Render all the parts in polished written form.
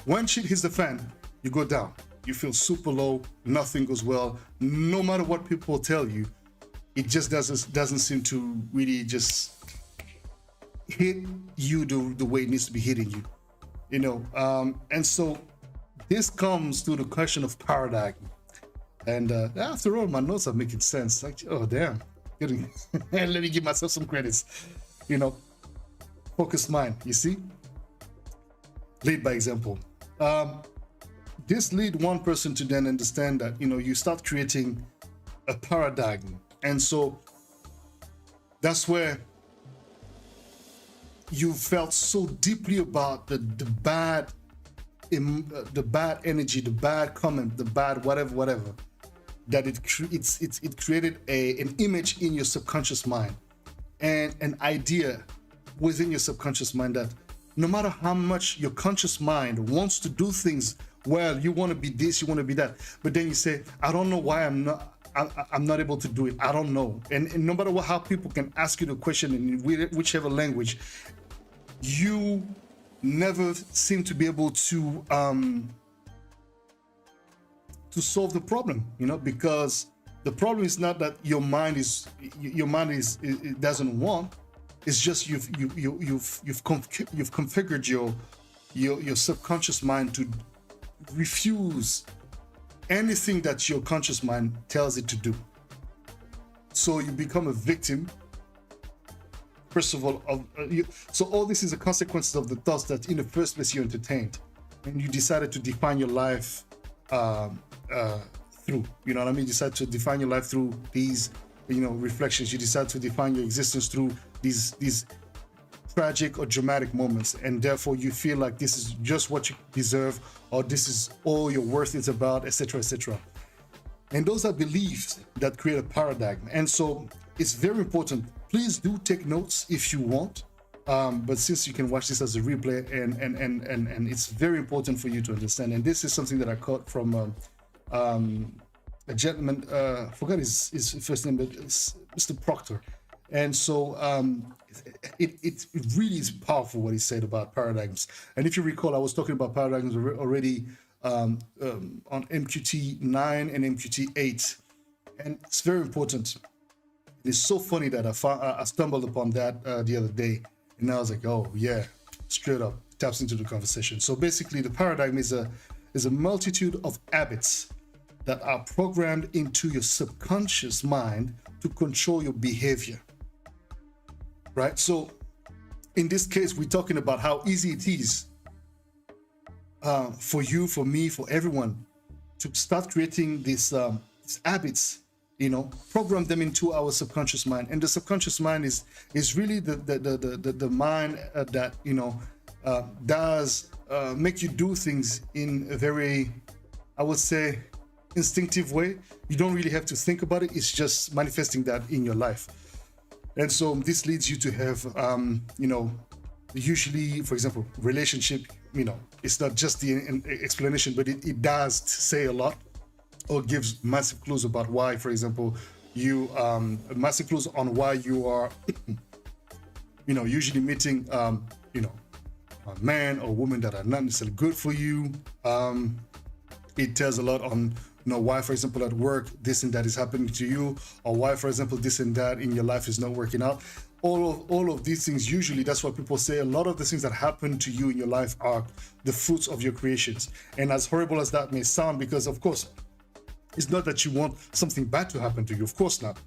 When shit hits the fan, you go down. You feel super low, nothing goes well. No matter what people tell you, it just doesn't seem to really just hit you the way it needs to be hitting you, you know. And so this comes to the question of paradigm. And after all, my notes are making sense. Like, oh damn, let me give myself some credits. You know, focused mind. You see, lead by example. This lead one person to then understand that, you know, you start creating a paradigm, and so that's where you felt so deeply about the bad energy, the bad comment, the bad whatever, that it created an image in your subconscious mind and an idea within your subconscious mind that no matter how much your conscious mind wants to do things, well, you want to be this, you want to be that, but then you say, I don't know why I'm not able to do it. I don't know. And no matter how people can ask you the question in whichever language, you never seem to be able to solve the problem, you know, because the problem is not that your mind it doesn't want. It's just you've configured your subconscious mind to refuse anything that your conscious mind tells it to do. So you become a victim, first of all, so all this is a consequence of the thoughts that in the first place you entertained, and you decided to define your life through, you know what I mean? You decide to define your life through these, you know, reflections. You decide to define your existence through these tragic or dramatic moments, and therefore you feel like this is just what you deserve, or this is all your worth is about, etc., etc. And those are beliefs that create a paradigm. And so it's very important. Please do take notes if you want, but since you can watch this as a replay, and it's very important for you to understand. And this is something that I caught from a gentleman, I forgot his first name, but it's Mr. Proctor. And so it really is powerful what he said about paradigms. And if you recall, I was talking about paradigms already on MQT 9 and MQT 8, and it's very important. It's so funny that I stumbled upon that the other day, and I was like, oh yeah, straight up taps into the conversation. So basically, the paradigm is a multitude of habits that are programmed into your subconscious mind to control your behavior, right? So in this case, we're talking about how easy it is for you, for me, for everyone to start creating these habits, you know, program them into our subconscious mind. And the subconscious mind is really the mind that, you know, does make you do things in a very, I would say, instinctive way. You don't really have to think about it. It's just manifesting that in your life. And so this leads you to have, you know, usually, for example, relationship, you know, it's not just the explanation, but it does say a lot, or gives massive clues about why, for example, you, massive clues on why you are, you know, usually meeting, you know, a man or woman that are not necessarily good for you. It tells a lot on, you know, why, for example, at work, this and that is happening to you, or why, for example, this and that in your life is not working out. All of these things, usually that's what people say. A lot of the things that happen to you in your life are the fruits of your creations. And as horrible as that may sound, because of course, it's not that you want something bad to happen to you, of course not.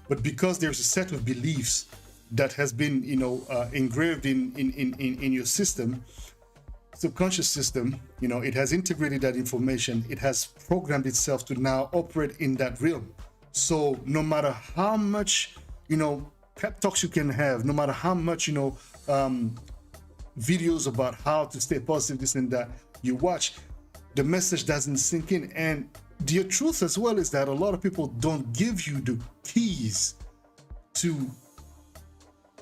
But because there's a set of beliefs that has been, you know, engraved in your system, subconscious system, you know, it has integrated that information. It has programmed itself to now operate in that realm. So no matter how much, you know, pep talks you can have, no matter how much, you know, videos about how to stay positive, this and that you watch, the message doesn't sink in. And the truth as well is that a lot of people don't give you the keys to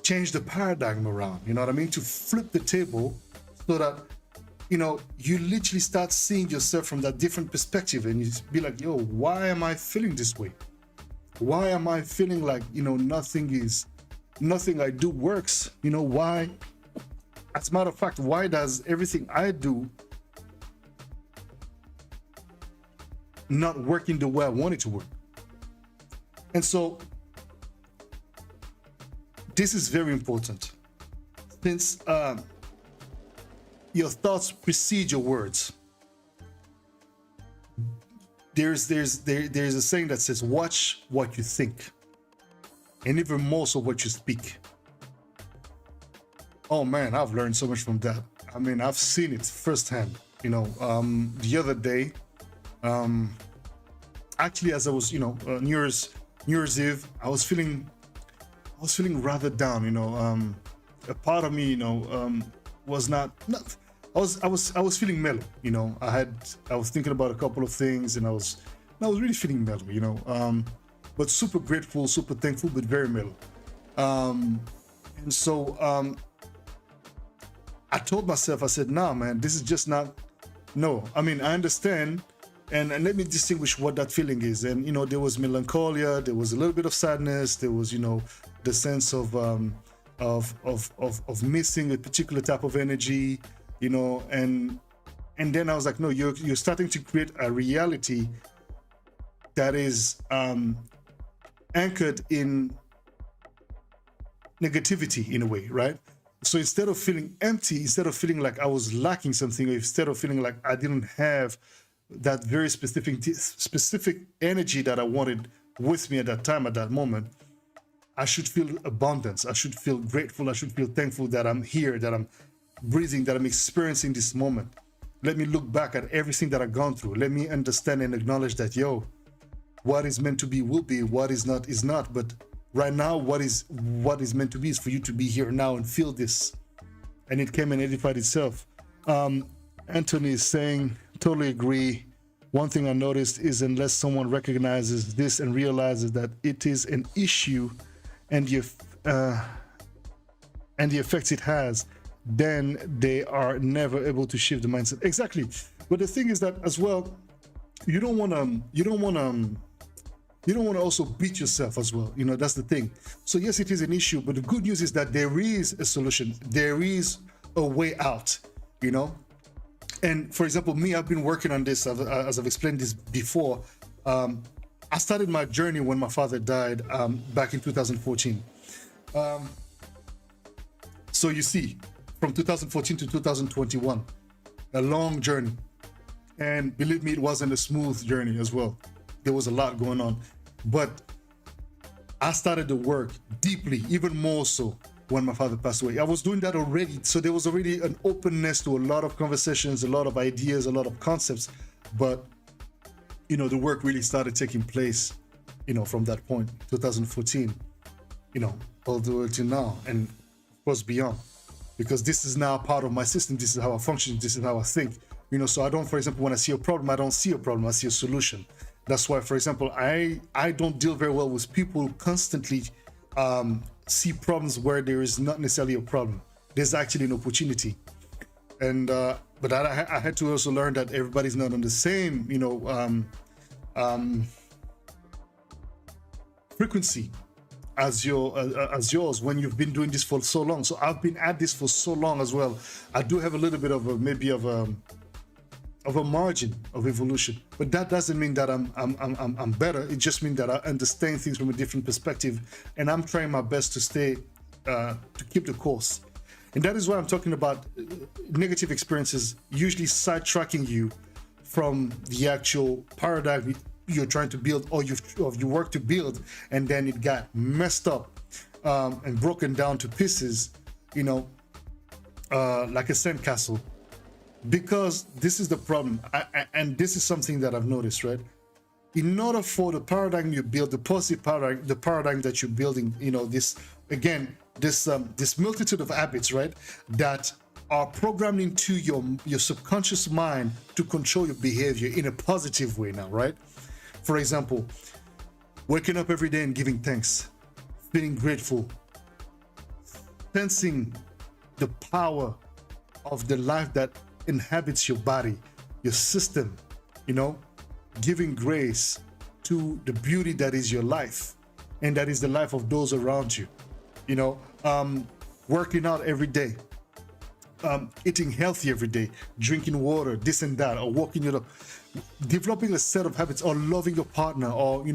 change the paradigm around, you know what I mean? To flip the table so that, you know, you literally start seeing yourself from that different perspective, and you be like, yo, why am I feeling this way? Why am I feeling like, you know, nothing I do works? You know, why? As a matter of fact, why does everything I do not working the way I want it to work. And so this is very important, since your thoughts precede your words. There's a saying that says, watch what you think, and even more so what you speak. Oh man, I've learned so much from that. I mean, I've seen it firsthand. The other day, actually, as I was, New Year's Eve, I was feeling rather down. A part of me, was not. I was feeling mellow. I was thinking about a couple of things, and I was really feeling mellow. But super grateful, super thankful, but very mellow. And so I told myself, I said, nah, man, this is just not. No, I mean, I understand. And let me distinguish what that feeling is. And, there was melancholia, there was a little bit of sadness, there was, the sense of missing a particular type of energy, and then I was like, no, you're starting to create a reality that is anchored in negativity in a way, right? So instead of feeling empty, instead of feeling like I was lacking something, or instead of feeling like I didn't have that very specific energy that I wanted with me at that time, at that moment, I should feel abundance. I should feel grateful. I should feel thankful that I'm here, that I'm breathing, that I'm experiencing this moment. Let me look back at everything that I've gone through. Let me understand and acknowledge that, what is meant to be will be, what is not is not. But right now, what is meant to be is for you to be here now and feel this. And it came and edified itself. Anthony is saying, totally agree. One thing I noticed is unless someone recognizes this and realizes that it is an issue and the effects it has, then they are never able to shift the mindset. Exactly. But the thing is that as well, you don't want to also beat yourself as well. That's the thing. So yes, it is an issue, but the good news is that there is a solution. There is a way out, And for example, me, I've been working on this, as I've explained this before. I started my journey when my father died back in 2014. So you see, from 2014 to 2021, a long journey. And believe me, it wasn't a smooth journey as well. There was a lot going on. But I started to work deeply, even more so when my father passed away. I was doing that already. So there was already an openness to a lot of conversations, a lot of ideas, a lot of concepts. But, the work really started taking place, from that point, 2014, all the way to now, and of course beyond. Because this is now part of my system. This is how I function. This is how I think. So I don't, for example, when I see a problem, I don't see a problem. I see a solution. That's why, for example, I don't deal very well with people who constantly see problems where there is not necessarily a problem. There's actually an opportunity. And but I had to also learn that everybody's not on the same, frequency as yours when you've been doing this for so long. So I've been at this for so long as well. I do have a little bit of a margin of evolution, but that doesn't mean that I'm better. It just means that I understand things from a different perspective, and I'm trying my best to stay to keep the course. And that is why I'm talking about negative experiences usually sidetracking you from the actual paradigm you're trying to build, or you work to build, and then it got messed up and broken down to pieces, like a sandcastle. Because this is the problem, and this is something that I've noticed, right? In order for the paradigm you build, the positive paradigm, the paradigm that you're building, this multitude of habits, right, that are programmed into your subconscious mind to control your behavior in a positive way now, right? For example, waking up every day and giving thanks, feeling grateful, sensing the power of the life that inhabits your body, your system, giving grace to the beauty that is your life, and that is the life of those around you, working out every day, eating healthy every day, drinking water, this and that, or walking your dog, developing a set of habits, or loving your partner, or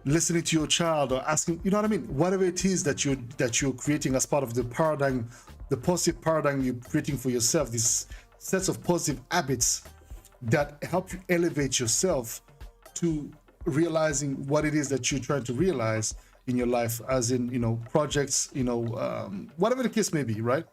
listening to your child, or asking, you know what I mean, whatever it is that you're creating as part of the paradigm, the positive paradigm you're creating for yourself, these sets of positive habits that help you elevate yourself to realizing what it is that you're trying to realize in your life, as in projects, whatever the case may be, right?